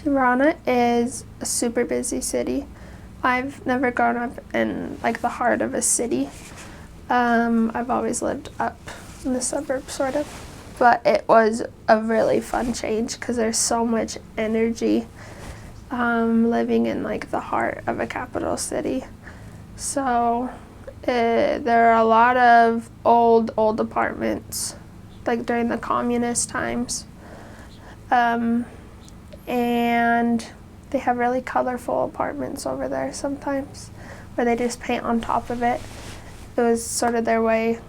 Tirana is a super busy city. I've never grown up in like the heart of a city. I've always lived up in the suburbs, sort of. But it was a really fun change because there's so much energy living in like the heart of a capital city. So there are a lot of old apartments, like during the communist times. And they have really colorful apartments over there sometimes, where they just paint on top of it. It was sort of their way,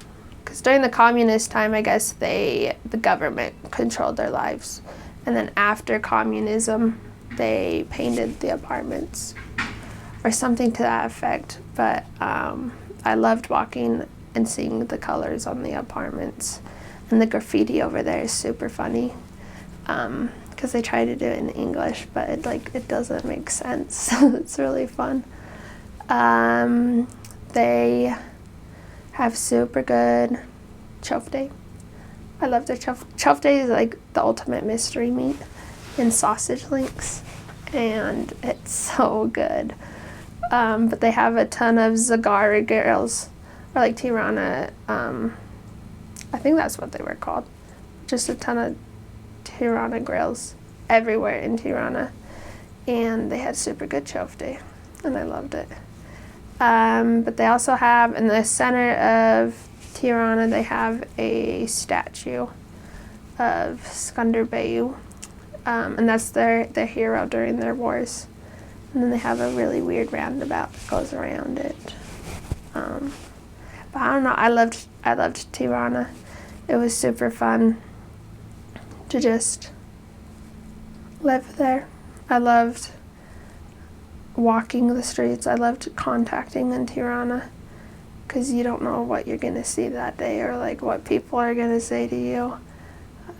because during the communist time, I guess the government controlled their lives. And then after communism, they painted the apartments, or something to that effect. But I loved walking and seeing the colors on the apartments. And the graffiti over there is super funny. Because they try to do it in English, but it doesn't make sense. It's really fun. They have super good chofte. I love their chofte. Chofte is like the ultimate mystery meat in sausage links, and it's so good. But they have a ton of Zagara girls, or like Tirana. I think that's what they were called. Just a ton of Tirana grills everywhere in Tirana, and they had super good chofte, and I loved it. But they also have, in the center of Tirana, they have a statue of Skanderbeu, and that's their hero during their wars. And then they have a really weird roundabout that goes around it. But I don't know, I loved Tirana. It was super fun to just live there. I loved walking the streets. I loved contacting in Tirana, because you don't know what you're gonna see that day, or like what people are gonna say to you.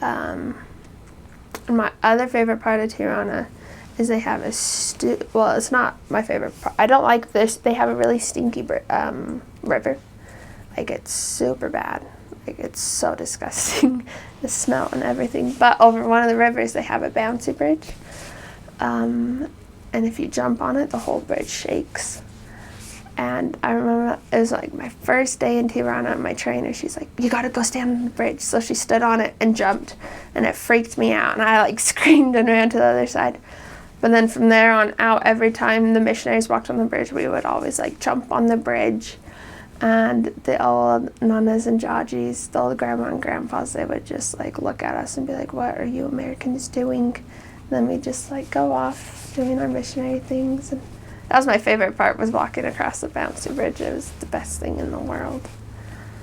And my other favorite part of Tirana is they have well, it's not my favorite part. I don't like this. They have a really stinky river. Like, it's super bad. Like, it's so disgusting, the smell and everything. But over one of the rivers, they have a bouncy bridge. And if you jump on it, the whole bridge shakes. And I remember it was like my first day in Tirana, my trainer, she's like, you gotta go stand on the bridge. So she stood on it and jumped, and it freaked me out. And I like screamed and ran to the other side. But then from there on out, every time the missionaries walked on the bridge, we would always like jump on the bridge. And the old nanas and jajis, the old grandma and grandpas, they would just like look at us and be like, what are you Americans doing? And then we just like go off doing our missionary things. And that was my favorite part, was walking across the bouncy bridge. It was the best thing in the world.